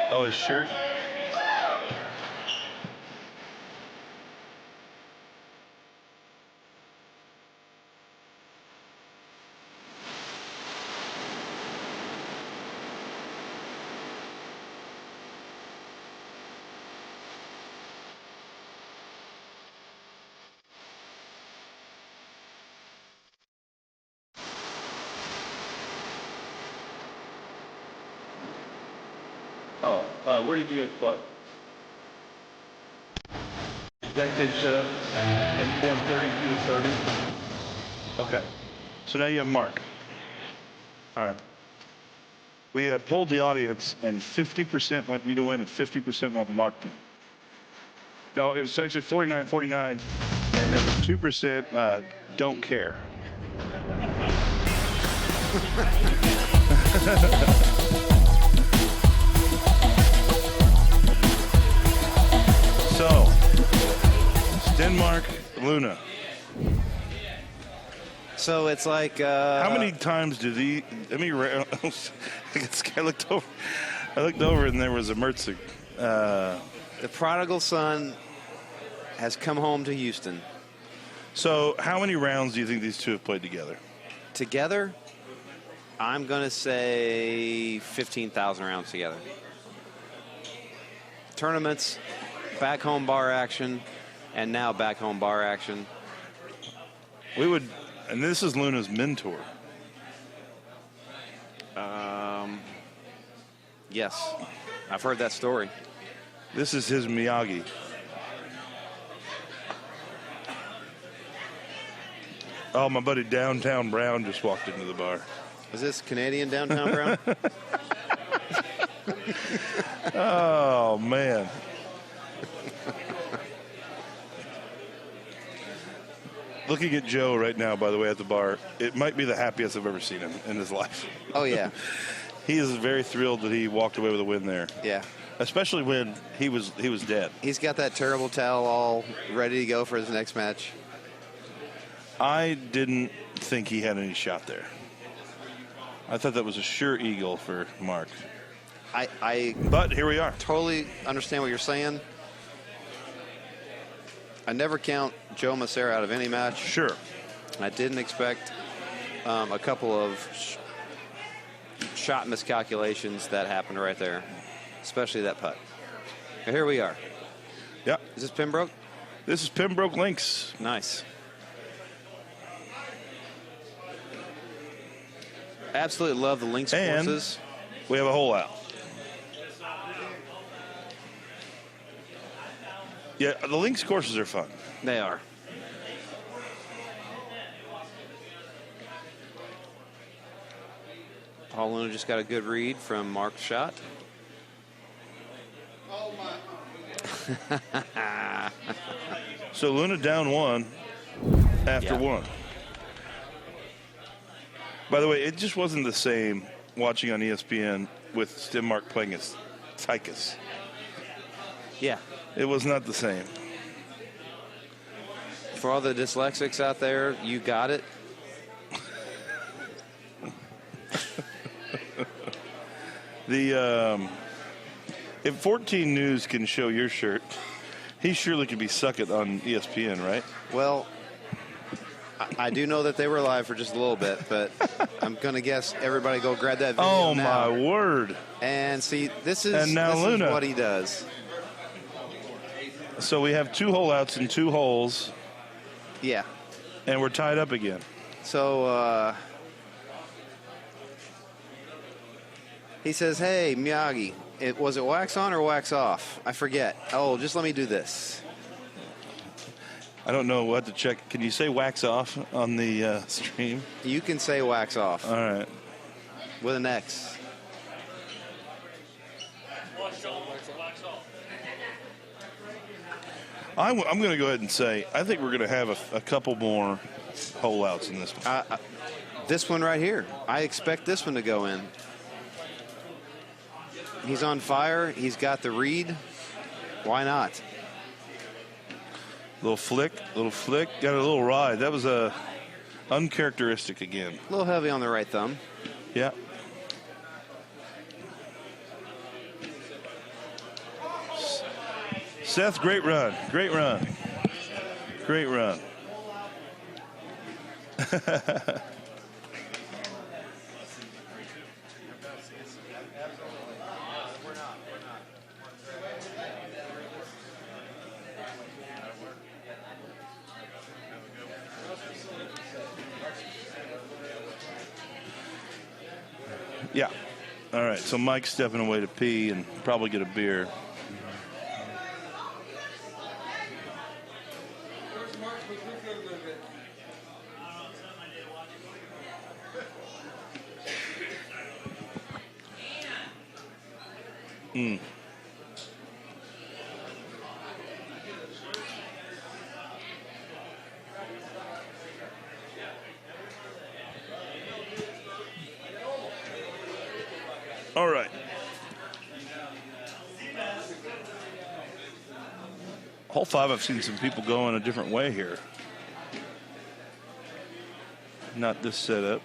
Oh, his shirt? Where did you get plugged? That did shut up at 1:32 to 30. Okay. So now you have Mark. All right. We have polled the audience, and 50% want me to win, and 50% want Mark to win. No, it was actually 49-49, and then 2% don't care. So, Stenmark, Luna. So it's like how many times do the? I mean, I looked over, and there was a Mertzig. The prodigal son has come home to Houston. So, how many rounds do you think these two have played together? Together, I'm gonna say 15,000 rounds together. Tournaments, back home bar action, and now back home bar action. We would, and this is Luna's mentor. Yes, I've heard that story. This is his Miyagi. Oh, my buddy Downtown Brown just walked into the bar. Is this Canadian Downtown Brown? Oh, man. Looking at Joe right now, by the way, at the bar, it might be the happiest I've ever seen him in his life. Oh, yeah. He is very thrilled that he walked away with a win there. Yeah. Especially when he was dead. He's got that terrible towel all ready to go for his next match. I didn't think he had any shot there. I thought that was a sure eagle for Mark. But here we are. Totally understand what you're saying. I never count Joe Massara out of any match. Sure. I didn't expect a couple of shot miscalculations that happened right there, especially that putt. Now, here we are. Yeah. Is this Pembroke? This is Pembroke Links. Nice. Absolutely love the links courses. We have a hole out. Yeah, the links courses are fun. They are. Paul Luna just got a good read from Mark's shot. Oh my. So Luna down one after one. By the way, it just wasn't the same watching on ESPN with Stenmark playing as Tychus. Yeah. It was not the same. For all the dyslexics out there, you got it. If 14 News can show your shirt, he surely could be sucking on ESPN, right? Well, I do know that they were live for just a little bit, but I'm going to guess everybody go grab that video Oh, now. my word. And see, this is Luna. what he does. So we have 2 hole outs and 2 holes. Yeah. And we're tied up again. So he says, hey, Miyagi, was it wax on or wax off? I forget. Oh, just let me do this. I don't know what to check. Can you say wax off on the stream? You can say wax off. All right. With an X. I'm going to go ahead and say I think we're going to have a couple more hole outs in this one. This one right here. I expect this one to go in. He's on fire. He's got the read. Why not? Little flick. Got a little ride. That was uncharacteristic again. A little heavy on the right thumb. Yeah. Seth, great run. Great run. Great run. Yeah. All right. So Mike's stepping away to pee and probably get a beer. All right. Hole 5, I've seen some people go in a different way here. Not this setup.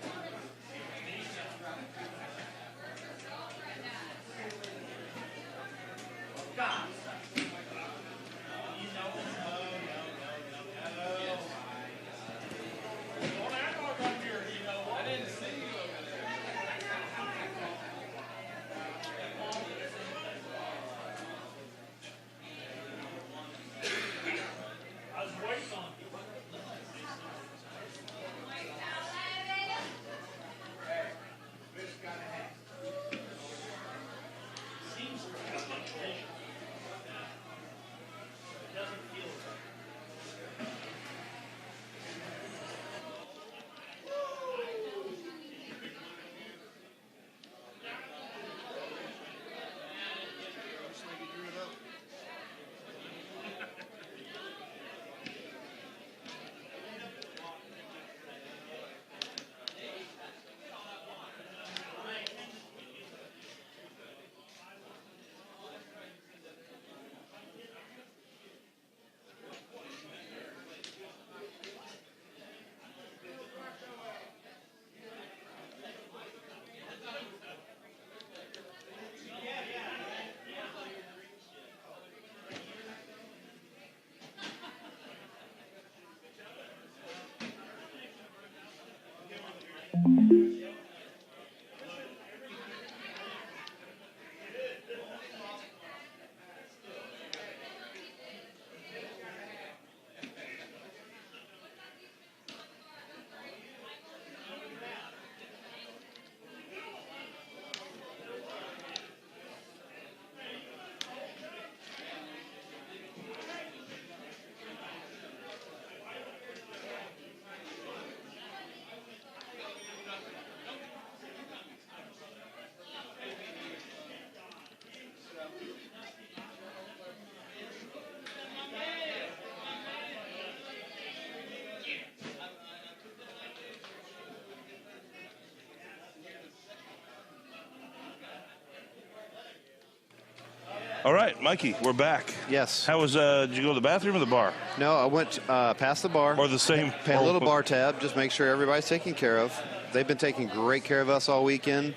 All right, Mikey, we're back. Yes. How was, did you go to the bathroom or the bar? No, I went past the bar. Or the same? Pay a little bar tab, just make sure everybody's taken care of. They've been taking great care of us all weekend.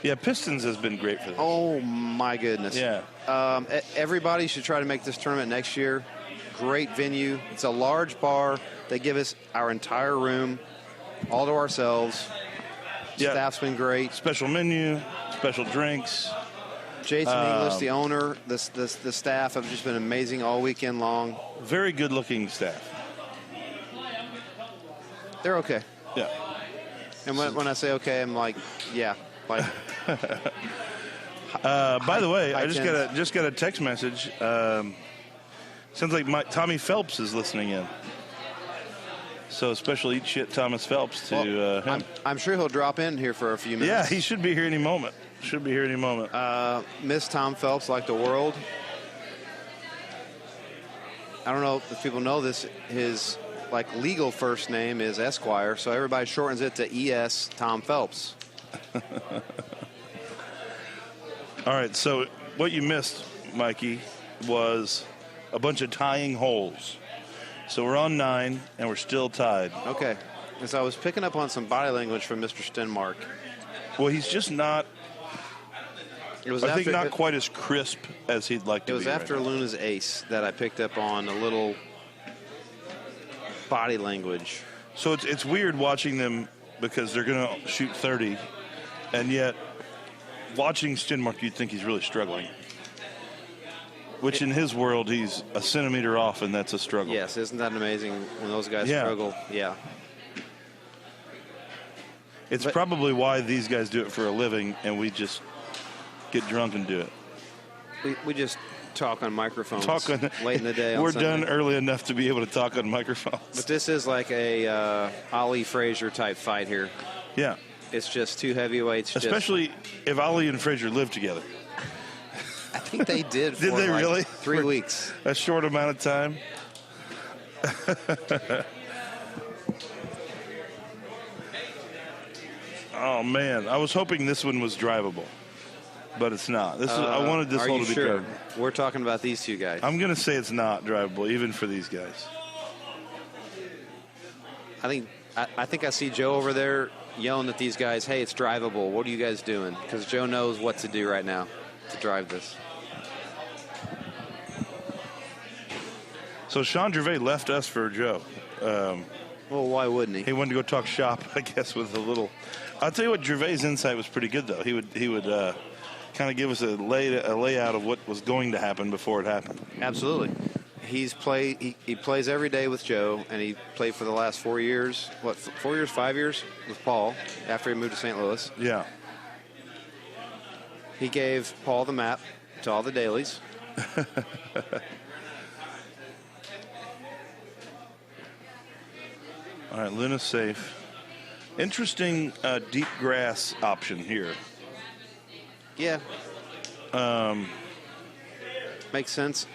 Yeah, Pistons has been great for this. Oh, my goodness. Yeah. Everybody should try to make this tournament next year. Great venue. It's a large bar. They give us our entire room, all to ourselves. Yeah. Staff's been great. Special menu, special drinks. Jason English, the owner, the staff have just been amazing all weekend long. Very good-looking staff. They're okay. Yeah. And when I say okay, I'm like, yeah. Like. By the way, I tens. just got a text message. Sounds like Tommy Phelps is listening in. So special eat shit Thomas Phelps to him. I'm sure he'll drop in here for a few minutes. Yeah, he should be here any moment. Miss Tom Phelps like the world. I don't know if people know this. His legal first name is Esquire, so everybody shortens it to ES Tom Phelps. All right, so what you missed, Mikey, was a bunch of tying holes. So we're on 9, and we're still tied. Okay. As I was picking up on some body language from Mr. Stenmark. Well, he's just not It was I think after- not quite as crisp as he'd like to be. It was after right now. Luna's ace that I picked up on a little body language. So it's weird watching them because they're going to shoot 30, and yet watching Stenmark, you'd think he's really struggling. Which in his world, he's a centimeter off, and that's a struggle. Yes, isn't that amazing when those guys Yeah. struggle? Yeah. It's But- probably why these guys do it for a living, and we just get drunk and do it. We just talk on microphones Talk on, late in the day. We're on Sunday. done early enough to be able to talk on microphones. But this is like a Ali Frazier type fight here. Yeah, It's just two heavyweights. especially if Ali and Frazier live together. I think they did. Did for they like really? 3 For- weeks. A short amount of time. Oh man, I was hoping this one was drivable, but it's not. This is, I wanted this Are hole you to be sure? good. We're talking about these two guys. I'm gonna say it's not drivable, even for these guys. I think I see Joe over there yelling at these guys, hey, it's drivable. What are you guys doing? Because Joe knows what to do right now to drive this. So Sean Gervais left us for Joe. Well, why wouldn't he? He wanted to go talk shop, I guess, with a little. I'll tell you what, Gervais' insight was pretty good, though. He would kind of give us a layout of what was going to happen before it happened. Absolutely. He plays every day with Joe, and he played for the last 4 years. What, 4 years, 5 years with Paul after he moved to St. Louis. Yeah. He gave Paul the map to all the dailies. All right, Luna's safe. Interesting deep grass option here. Yeah. Makes sense.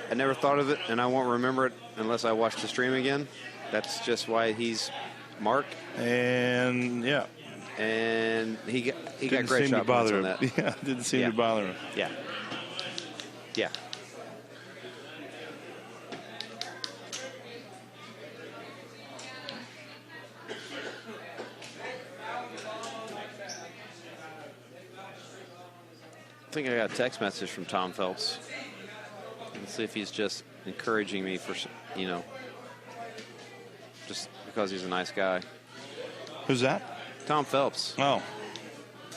I never thought of it, and I won't remember it unless I watch the stream again. That's just why he's Mark, And yeah, and he got didn't great seem to shot points bother on him. that. Yeah, didn't seem Yeah. to bother him. Yeah. Yeah. I think I got a text message from Tom Phelps. Let's see if he's just encouraging me for, just because he's a nice guy. Who's that? Tom Phelps. Oh,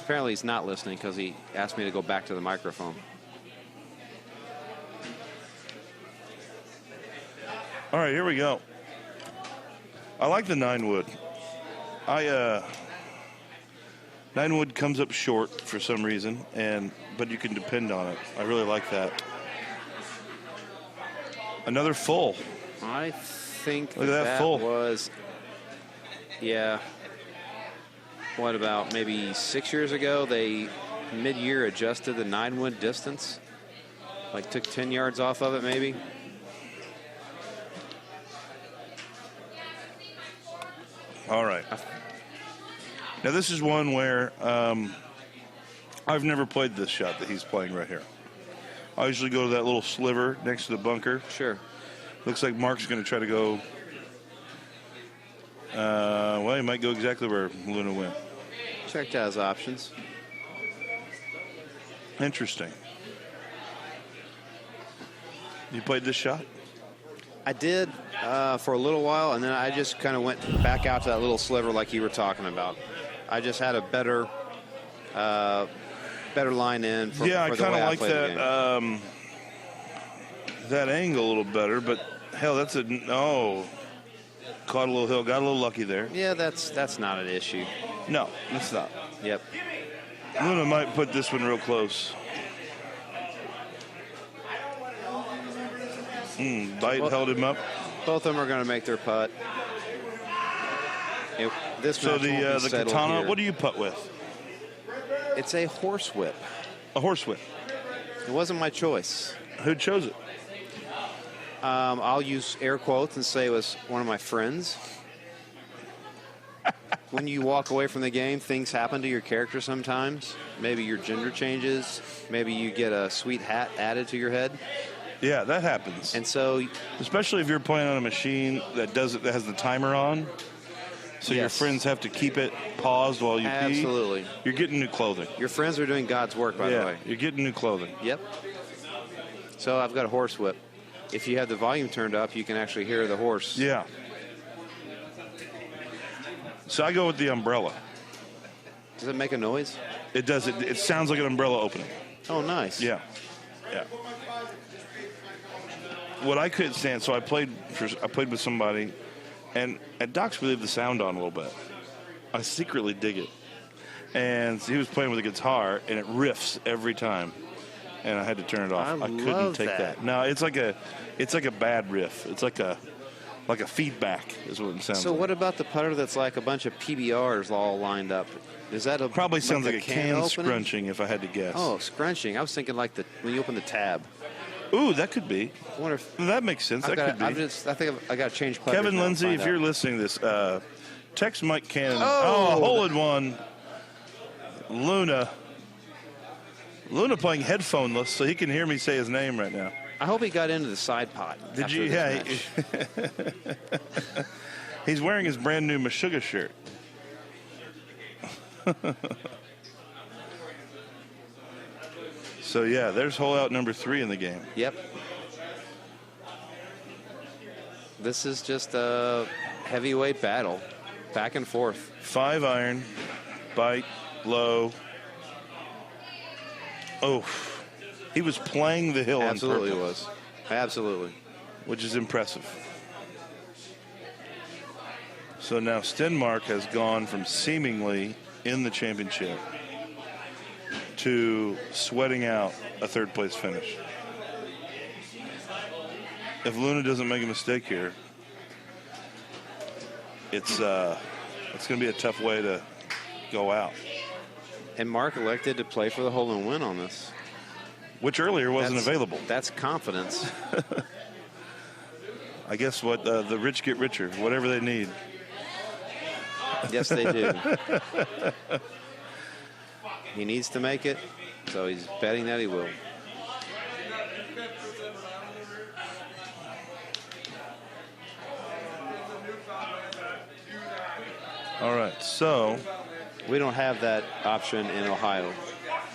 Apparently he's not listening because he asked me to go back to the microphone. all right, here we go. I like the 9-wood. 9-wood comes up short for some reason, but you can depend on it. I really like that. Another full. I think Look at that full. was, yeah. What about maybe 6 years ago? They mid-year adjusted the 9-wood distance, like took 10 yards off of it, maybe. All right. Now, this is one where I've never played this shot that he's playing right here. I usually go to that little sliver next to the bunker. Sure. Looks like Mark's going to try to go. Well, he might go exactly where Luna went. Checked out his options. Interesting. You played this shot? I did for a little while, and then I just kind of went back out to that little sliver like you were talking about. I just had a better line in for, Yeah, for I the kind way of I like played the that game. that angle a little better, but hell, that's caught a little hill, got a little lucky there. Yeah, that's not an issue. No, it's not. Yep. Luna might put this one real close. Bite held him up. Both of them are going to make their putt. This So match won't be the settled katana, here. what do you putt with? It's a horse whip. A horsewhip. It wasn't my choice. Who chose it? I'll use air quotes and say it was one of my friends. When you walk away from the game, things happen to your character sometimes. Maybe your gender changes. Maybe you get a sweet hat added to your head. Yeah, that happens. And so, Especially if you're playing on a machine that has the timer on. So your Yes. friends have to keep it paused while you pee? Absolutely. You're getting new clothing. Your friends are doing God's work, by the way. You're getting new clothing. Yep. So I've got a horse whip. If you have the volume turned up, you can actually hear the horse. Yeah. So I go with the umbrella. Does it make a noise? It does. It sounds like an umbrella opening. Oh, nice. Yeah. Yeah. What I couldn't stand, so I played with somebody, and Doc's we leave the sound on a little bit. I secretly dig it. And he was playing with a guitar, and it riffs every time. And I had to turn it off. I couldn't take that. No, it's like a bad riff. It's like a feedback is what it sounds So like. what about the putter that's like a bunch of PBRs all lined up? Is that Probably sounds like a can opening? scrunching, if I had to guess. Oh, scrunching. I was thinking like when you open the tab. Ooh, that could be. I wonder if That makes sense. That could be. I think I got to change putters Kevin now and Lindsay, find if you're out. listening to this, text Mike Cannon. Oh! Hole in one. Luna playing headphoneless, so he can hear me say his name right now. I hope he got into the side pot. Did after you? this Yeah. match. He's wearing his brand new Meshuggah shirt. So yeah, there's hole out number 3 in the game. Yep. This is just a heavyweight battle, back and forth. 5 iron, bite, low. Oh, he was playing the hill Absolutely on it purpose, was. Absolutely. which is impressive. So now Stenmark has gone from seemingly in the championship to sweating out a third-place finish. If Luna doesn't make a mistake here, it's going to be a tough way to go out. And Mark elected to play for the hole and win on this. Which earlier wasn't available. That's confidence. I guess what the rich get richer, whatever they need. Yes, they do. He needs to make it, so he's betting that he will. All right, so We don't have that option in Ohio.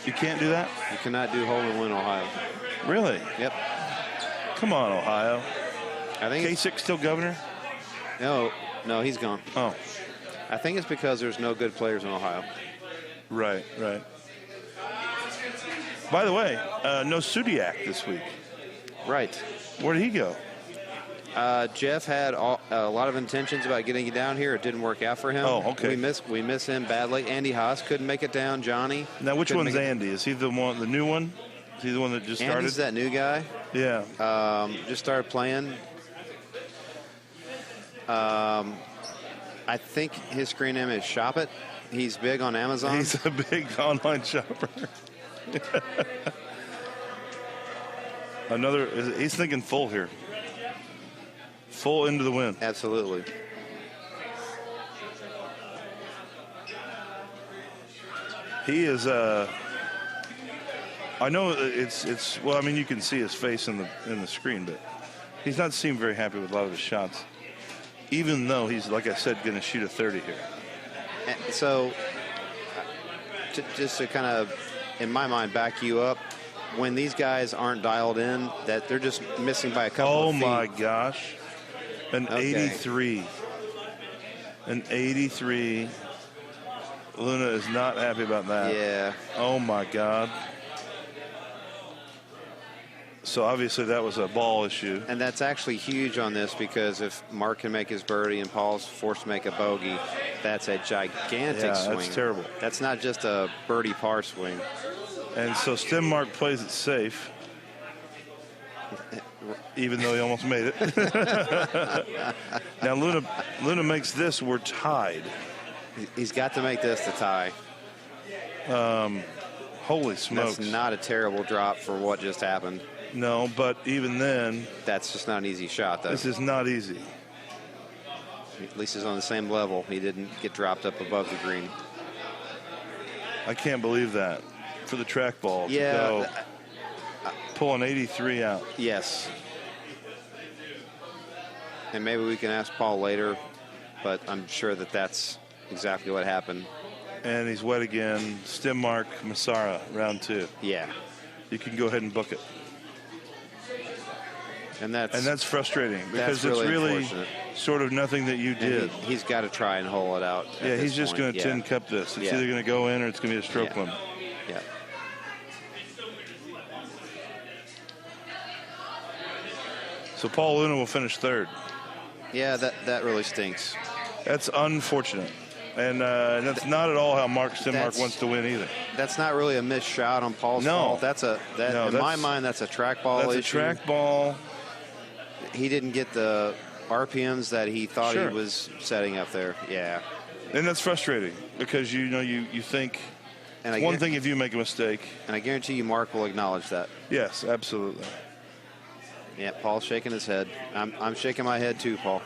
you can't do that? You cannot do hole and win Ohio. Really? Yep. Come on, Ohio. I think Kasich still governor? no, he's gone. Oh, I think it's because there's no good players in Ohio. right. By the way, no Sudiak this week. Right. Where did he go? Jeff had a lot of intentions about getting you down here. It didn't work out for him. Oh, okay. We miss him badly. Andy Haas couldn't make it down. Johnny. Now, which couldn't one's make it- Andy? Is he the new one? Is he the one that just started? Andy's that new guy. Yeah. Just started playing. I think his screen name is Shop It. He's big on Amazon. He's a big online shopper. He's thinking full here. Full into the win. Absolutely. He is. I know it's. Well, I mean, you can see his face in the screen, but he's not seemed very happy with a lot of his shots. Even though he's, like I said, going to shoot a 30 here. And so, just to kind of, in my mind, back you up, when these guys aren't dialed in, that they're just missing by a couple of feet. Oh my gosh. An Okay. 83. An 83. Luna is not happy about that. Yeah. Oh my God. So obviously that was a ball issue. And that's actually huge on this, because if Mark can make his birdie and Paul's forced to make a bogey, that's a gigantic swing. That's terrible. That's not just a birdie par swing. And so Stenmark plays it safe, even though he almost made it. Now Luna makes this, we're tied. He's got to make this to tie. Holy smokes. That's not a terrible drop for what just happened. No, but even then, That's just not an easy shot, though. this is not easy. At least he's on the same level. He didn't get dropped up above the green. I can't believe that for the trackball to Yeah. go pull an 83 out. Yes. And maybe we can ask Paul later but I'm sure that that's exactly what happened. And he's wet again. Stenmark, Massara, round 2. Yeah. You can go ahead and book it. And that's frustrating because really it's really unfortunate. sort of nothing that you did. He's got to try and hole it out. Yeah, he's just going to tin cup this. It's either going to go in or it's going to be a stroke limit. Yeah. So Paul Luna will finish 3rd. Yeah, that really stinks. That's unfortunate. And that's not at all how Mark Stenmark wants to win either. That's not really a missed shot on Paul's fault. In my mind, that's a track ball issue. That's a track ball. He didn't get the RPMs that he thought he was setting up there. Yeah. And that's frustrating because, you think it's one thing if you make a mistake. And I guarantee you Mark will acknowledge that. Yes, absolutely. Yeah, Paul's shaking his head. I'm shaking my head too, Paul.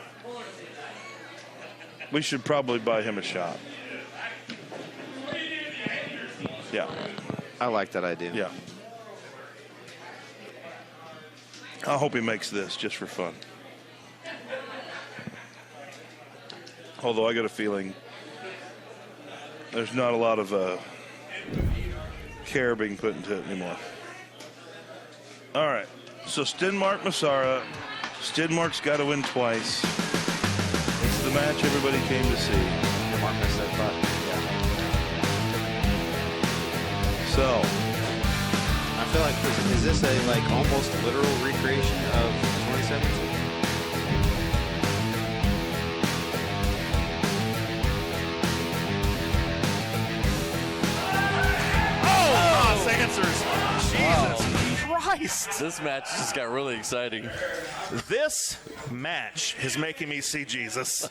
We should probably buy him a shot. Yeah. I like that idea. Yeah. I hope he makes this just for fun. Although I got a feeling there's not a lot of care being put into it anymore. All right. So Stenmark, Massara. Stenmark's got to win twice. It's the match everybody came to see. Mark missed that putt. Yeah. So I feel like is this a almost literal recreation of 2017? Answers. Jesus Christ. This match just got really exciting. This match is making me see Jesus.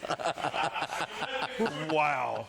Wow.